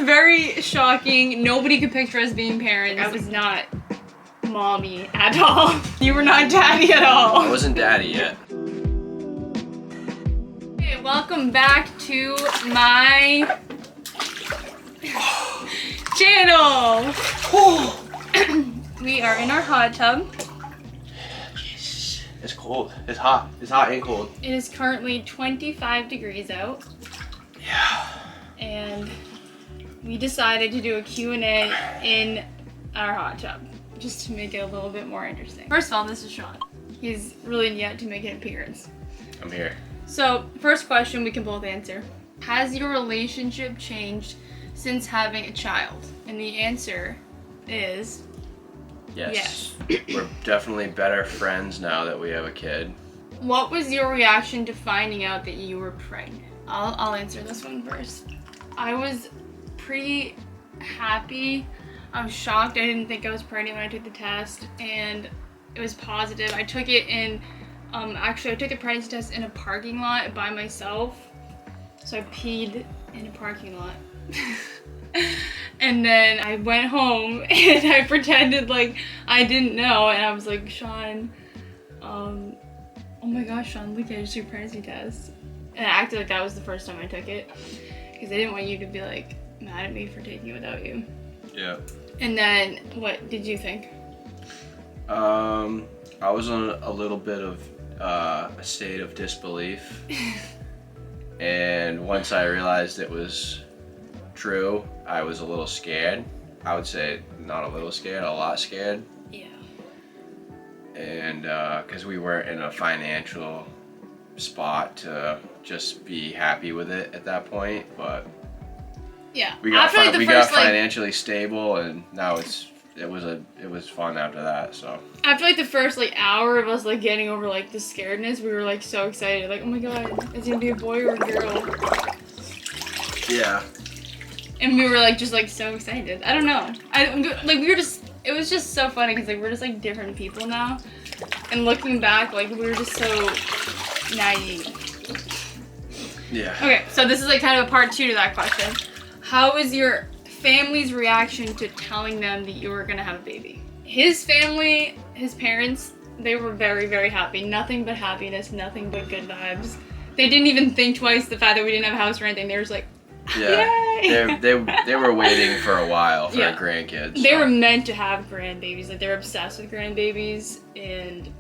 Very shocking. Nobody could picture us being parents. I was not mommy at all. You were not daddy at all. I wasn't daddy yet. Okay, welcome back to my channel. We are in our hot tub. Yes. It's cold. It's hot. It's hot and cold. It is currently 25 degrees out. Yeah. And we decided to do a Q&A in our hot tub, just to make it a little bit more interesting. First of all, this is Shawn. He's really yet to make an appearance. I'm here. So, first question we can both answer. Has your relationship changed since having a child? And the answer is... Yes. We're definitely better friends now that we have a kid. What was your reaction to finding out that you were pregnant? I'll answer this one first. I was pretty happy. I was shocked. I didn't think I was pregnant when I took the test, and it was positive. I took it in, actually I took the pregnancy test in a parking lot by myself. So I peed in a parking lot. And then I went home and I pretended like I didn't know, and I was like, Shawn, oh my gosh, Shawn, look, I just took a pregnancy test. And I acted like that was the first time I took it, because I didn't want you to be like mad at me for taking it without you. Yeah. And then, what did you think? I was on a little bit of a state of disbelief. And once I realized it was true, I was a little scared. I would say not a little scared, a lot scared. Yeah. And because we weren't in a financial spot to just be happy with it at that point, but yeah, we got financially stable, and now it was fun after that. So after like the first like hour of us like getting over like the scaredness, we were like so excited, like, oh my god, it's gonna be a boy or a girl. Yeah. And we were like just like so excited. I don't know. It was just so funny because like we're just like different people now, and looking back, like we were just so naive. Yeah. Okay, so this is like kind of a part 2 to that question. How was your family's reaction to telling them that you were gonna have a baby? His family, his parents, they were very, very happy. Nothing but happiness, nothing but good vibes. They didn't even think twice the fact that we didn't have a house or anything. They were just like, yeah. They were waiting for a while for grandkids. They were meant to have grandbabies. Like, they were obsessed with grandbabies, and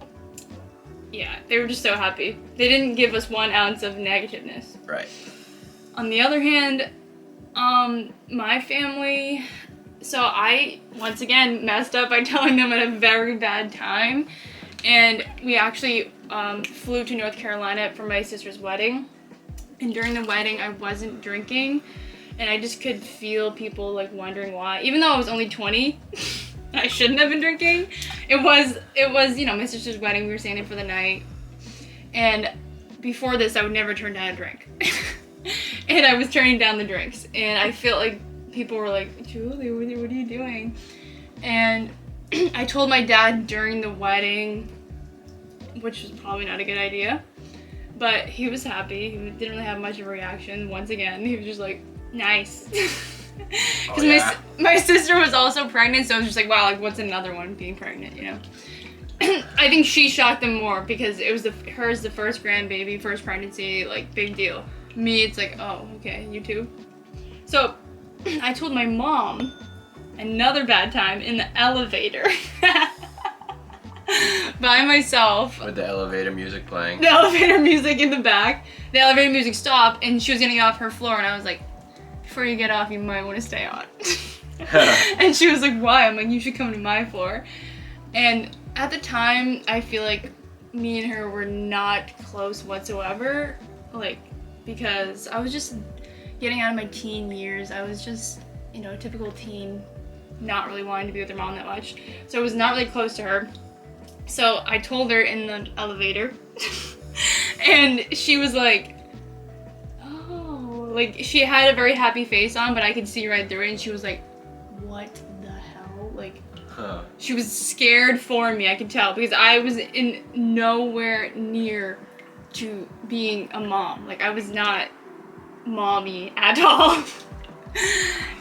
yeah, they were just so happy. They didn't give us 1 ounce of negativeness. Right. On the other hand, my family, so I, once again, messed up by telling them at a very bad time, and we actually flew to North Carolina for my sister's wedding, and during the wedding, I wasn't drinking, and I just could feel people, like, wondering why, even though I was only 20, I shouldn't have been drinking. It was, you know, my sister's wedding, we were staying there for the night, and before this, I would never turn down a drink. And I was turning down the drinks, and I felt like people were like, Julie, what are you doing? And I told my dad during the wedding, which was probably not a good idea, but he was happy. He didn't really have much of a reaction. Once again, he was just like, nice. Because my sister was also pregnant, so I was just like, wow, like, what's another one being pregnant, you know? I think she shocked them more because it was hers the first grandbaby, first pregnancy, like, big deal. Me, it's like, oh, okay, you too? So, I told my mom, another bad time, in the elevator. By myself. With the elevator music playing. The elevator music in the back. The elevator music stopped, and she was getting off her floor, and I was like, before you get off, you might want to stay on. And she was like, why? I'm like, you should come to my floor. And at the time, I feel like me and her were not close whatsoever. Like, because I was just getting out of my teen years. I was just, you know, a typical teen, not really wanting to be with her mom that much. So I was not really close to her. So I told her in the elevator, and she was like, oh, like, she had a very happy face on, but I could see right through it, and she was like, what the hell? Like, she was scared for me, I could tell, because I was in nowhere near to being a mom. Like, I was not mommy at all.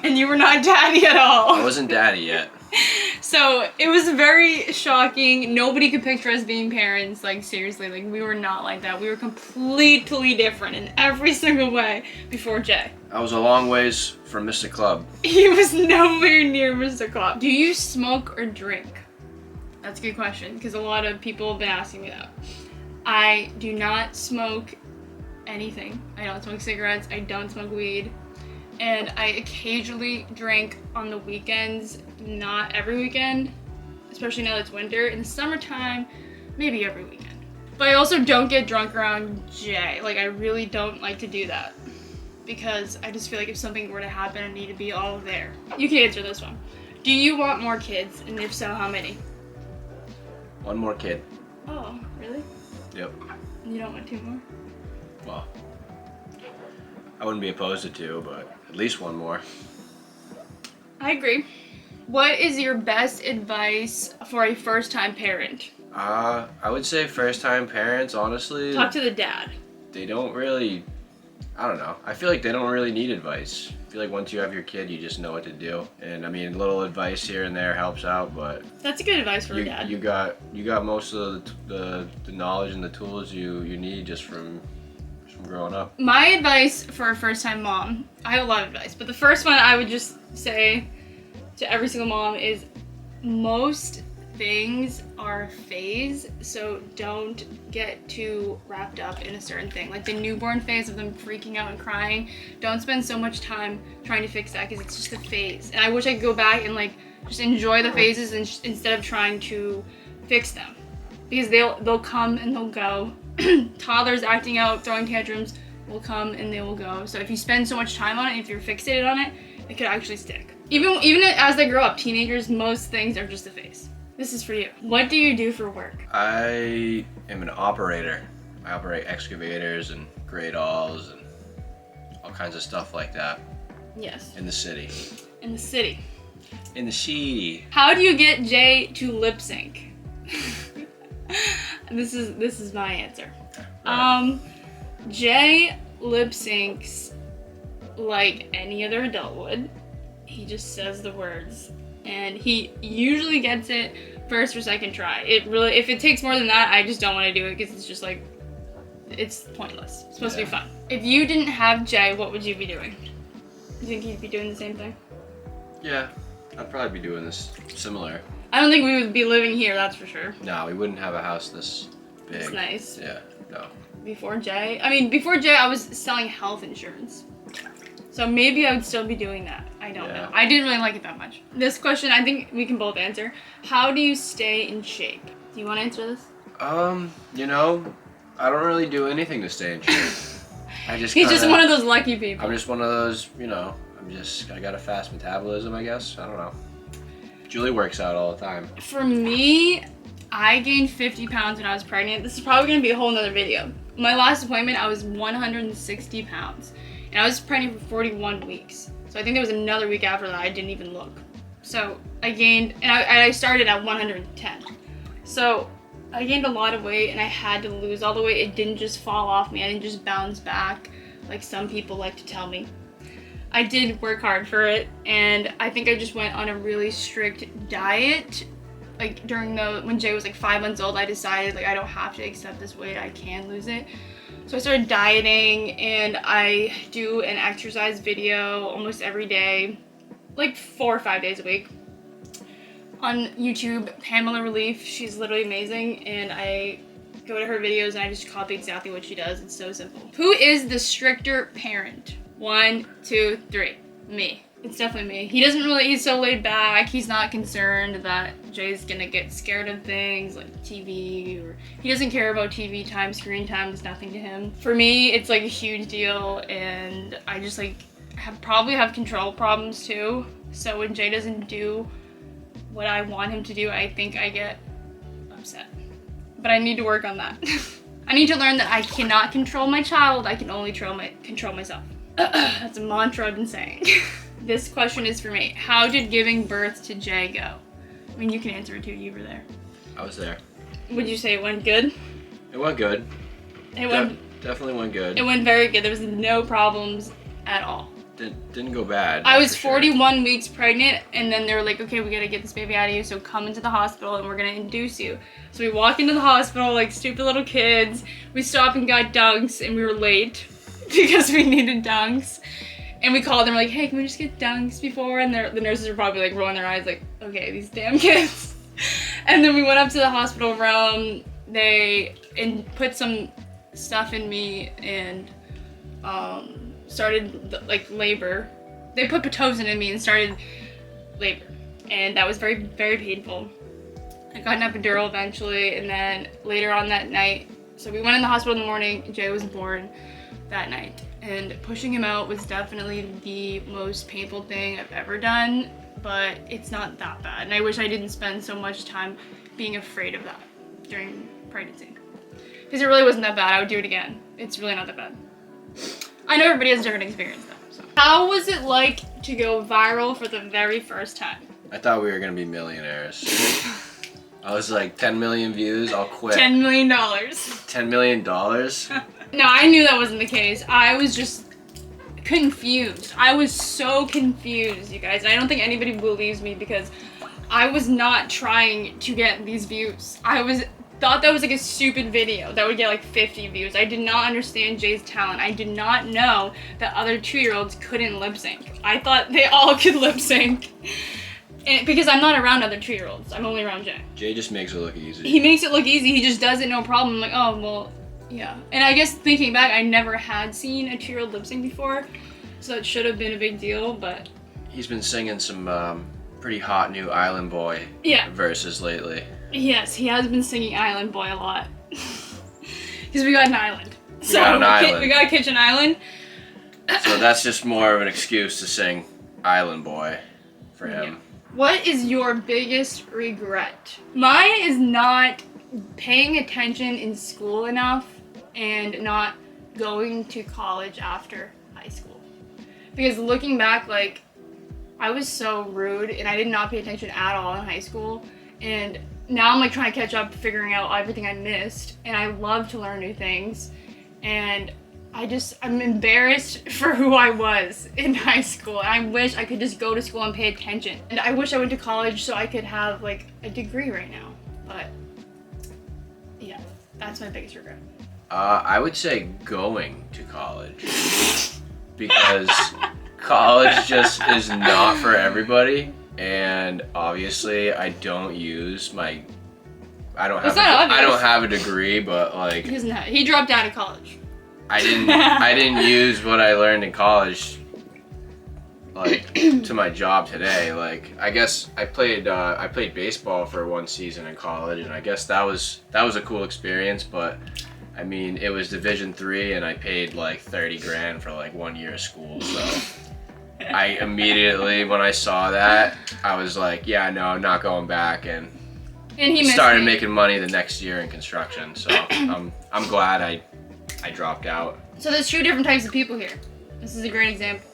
And you were not daddy at all. I wasn't daddy yet. So it was very shocking. Nobody could picture us being parents. Like, seriously, like, we were not like that. We were completely different in every single way before Jay. I was a long ways from Mr. Club. He was nowhere near Mr. Club. Do you smoke or drink? That's a good question, because a lot of people have been asking me that. I do not smoke anything. I don't smoke cigarettes. I don't smoke weed. And I occasionally drink on the weekends, not every weekend, especially now that it's winter. In the summertime, maybe every weekend. But I also don't get drunk around Jay. Like, I really don't like to do that, because I just feel like if something were to happen, I need to be all there. You can answer this one. Do you want more kids? And if so, how many? One more kid. Oh, really? Yep. You don't want two more? Well, I wouldn't be opposed to two, but at least one more. I agree. What is your best advice for a first-time parent? I would say first-time parents, honestly. Talk to the dad. They don't really, I don't know. I feel like they don't really need advice. I feel like once you have your kid, you just know what to do. And I mean, little advice here and there helps out, but That's good advice for a dad. you got most of the knowledge and the tools you need just from growing up. My advice for a first-time mom, I have a lot of advice, but the first one I would just say to every single mom is most things are a phase, so don't get too wrapped up in a certain thing. Like the newborn phase of them freaking out and crying, don't spend so much time trying to fix that, because it's just a phase. And I wish I could go back and like just enjoy the phases instead of trying to fix them, because they'll come and they'll go. Toddlers acting out, throwing tantrums will come and they will go. So if you spend so much time on it, if you're fixated on it, it could actually stick. Even as they grow up, teenagers, most things are just a phase. This is for you. What do you do for work? I am an operator. I operate excavators and gradals and all kinds of stuff like that. Yes. In the city. In the city. In the city. How do you get Jay to lip sync? This is my answer. Right. Jay lip syncs like any other adult would. He just says the words, and he usually gets it first or second try. If it takes more than that, I just don't want to do it, because it's just like, it's pointless. It's supposed to be fun. If you didn't have Jay, what would you be doing? You think you'd be doing the same thing? Yeah, I'd probably be doing this similar. I don't think we would be living here, that's for sure. No, we wouldn't have a house this big. It's nice. Yeah, no. Before Jay, I was selling health insurance. So maybe I would still be doing that. I don't know. I didn't really like it that much. This question, I think we can both answer. How do you stay in shape? Do you want to answer this? You know, I don't really do anything to stay in shape. He's just one of those lucky people. I'm just one of those, you know, I got a fast metabolism, I guess. I don't know. Julie works out all the time. For me, I gained 50 pounds when I was pregnant. This is probably going to be a whole nother video. My last appointment, I was 160 pounds. And I was pregnant for 41 weeks. So I think there was another week after that I didn't even look. So I gained, and I started at 110. So I gained a lot of weight, and I had to lose all the weight. It didn't just fall off me. I didn't just bounce back like some people like to tell me. I did work hard for it, and I think I just went on a really strict diet. Like when Jay was like 5 months old, I decided like I don't have to accept this weight, I can lose it. So I started dieting, and I do an exercise video almost every day, like 4 or 5 days a week. On YouTube, Pamela Relief, she's literally amazing, and I go to her videos and I just copy exactly what she does. It's so simple. Who is the stricter parent? 1, 2, 3. Me. It's definitely me. He's so laid back. He's not concerned that Jay's gonna get scared of things like TV, or he doesn't care about TV time, screen time is nothing to him. For me, it's like a huge deal, and I just like probably have control problems too. So when Jay doesn't do what I want him to do, I think I get upset. But I need to work on that. I need to learn that I cannot control my child, I can only control myself. That's a mantra I've been saying. This question is for me. How did giving birth to Jay go? I mean, you can answer it too, you were there. I was there. Would you say it went good? It went good. It went definitely went good. It went very good. There was no problems at all. Didn't go bad. I was for sure. 41 weeks pregnant, and then they were like, okay, we gotta get this baby out of you, so come into the hospital and we're gonna induce you. So we walk into the hospital like stupid little kids. We stopped and got dunks, and we were late because we needed dunks. And we called them, like, hey, can we just get dunks before? And the nurses were probably like rolling their eyes like, okay, these damn kids. And then we went up to the hospital room. They put some stuff in me and started like labor. They put Pitocin in me and started labor, and that was very, very painful. I got an epidural eventually, and then later on that night, so we went in the hospital in the morning. Jay was born that night, and pushing him out was definitely the most painful thing I've ever done, but it's not that bad, and I wish I didn't spend so much time being afraid of that during pregnancy, because it really wasn't that bad. I would do it again. It's really not that bad. I know everybody has a different experience though. So. How was it like to go viral for the very first time? I thought we were gonna be millionaires. I was like, 10 million views, I'll quit. $10 million. $10 million? No, I knew that wasn't the case. I was just confused. I was so confused, you guys. I don't think anybody believes me because I was not trying to get these views. Thought that was like a stupid video that would get like 50 views. I did not understand Jay's talent. I did not know that other 2-year-olds couldn't lip sync. I thought they all could lip sync. Because I'm not around other 2-year-olds. I'm only around Jay. Jay just makes it look easy. He makes it look easy. He just does it no problem. I'm like, oh, well, yeah. And I guess thinking back, I never had seen a 2-year-old lip sync before. So it should have been a big deal, but... He's been singing some pretty hot new Island Boy verses lately. Yes, he has been singing Island Boy a lot. Because we got an island. We got an island. We got a kitchen island. So that's just more of an excuse to sing Island Boy for him. Yeah. What is your biggest regret? Mine is not paying attention in school enough and not going to college after high school. Because looking back, like, I was so rude and I did not pay attention at all in high school. And now I'm like trying to catch up, figuring out everything I missed, and I love to learn new things, and I'm embarrassed for who I was in high school. I wish I could just go to school and pay attention, and I wish I went to college so I could have like a degree right now, but yeah, that's my biggest regret. I would say going to college, because college just is not for everybody. And obviously, I don't have a degree, but like He dropped out of college. I didn't use what I learned in college like to my job today. Like I guess I played baseball for one season in college, and I guess that was a cool experience. But I mean, it was Division III, and I paid like 30 grand for like 1 year of school, so. I immediately, when I saw that, I was like, yeah, no, I'm not going back, and he started making money the next year in construction, so I'm glad I dropped out. So there's 2 different types of people here. This is a great example.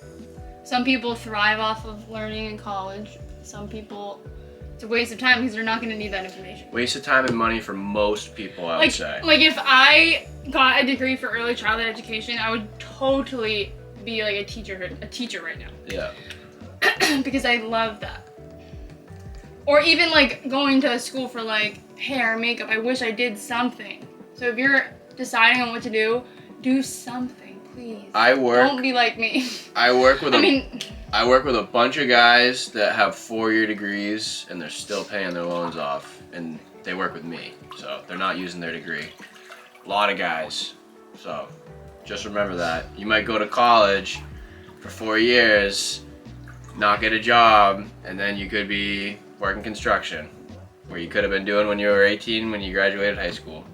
Some people thrive off of learning in college. Some people, it's a waste of time because they're not going to need that information. Waste of time and money for most people, I would say. Like if I got a degree for early childhood education, I would totally be like a teacher right now. Yeah. Because I love that. Or even like going to school for like hair, makeup. I wish I did something. So if you're deciding on what to do something, please. Don't be like me. I work with a bunch of guys that have 4-year degrees and they're still paying their loans off, and they work with me, so they're not using their degree. A lot of guys. So just remember that. You might go to college for 4 years, not get a job, and then you could be working construction, where you could have been doing when you were 18 when you graduated high school.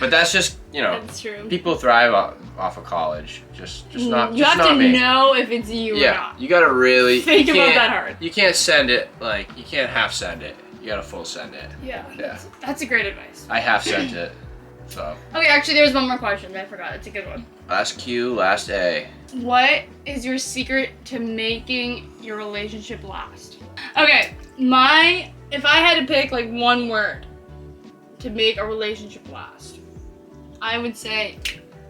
But that's just, That's true. People thrive off of college. Just not me. You have to know if it's you or not. You gotta really think about that hard. You can't send it, like, you can't half send it. You gotta full send it. Yeah. That's a great advice. I half sent it. So. Okay, actually, there's one more question that I forgot. It's a good one. Last Q, last A. What is your secret to making your relationship last? Okay, if I had to pick like one word to make a relationship last, I would say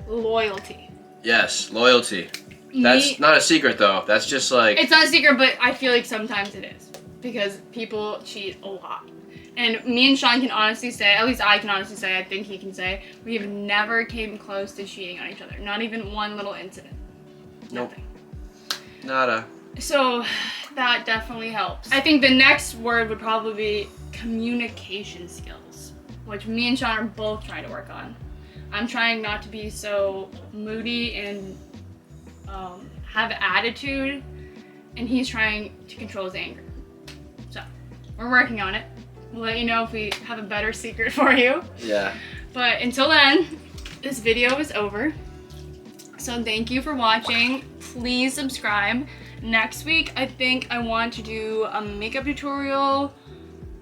loyalty. Yes, loyalty. That's not a secret though. That's just like. It's not a secret, but I feel like sometimes it is because people cheat a lot. And me and Shawn can honestly say, at least I can honestly say, I think he can say, we have never came close to cheating on each other. Not even one little incident. Nope. Nothing. Nada. So that definitely helps. I think the next word would probably be communication skills, which me and Shawn are both trying to work on. I'm trying not to be so moody and have attitude, and he's trying to control his anger. So we're working on it. We'll let you know if we have a better secret for you. Yeah. But until then, this video is over. So thank you for watching. Please subscribe. Next week, I think I want to do a makeup tutorial,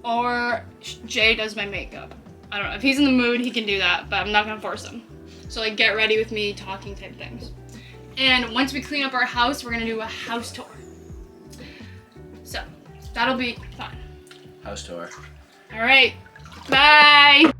or Jay does my makeup. I don't know. If he's in the mood, he can do that, but I'm not gonna force him. So like get ready with me talking type things. And once we clean up our house, we're gonna do a house tour. So that'll be fun. House tour. All right, bye.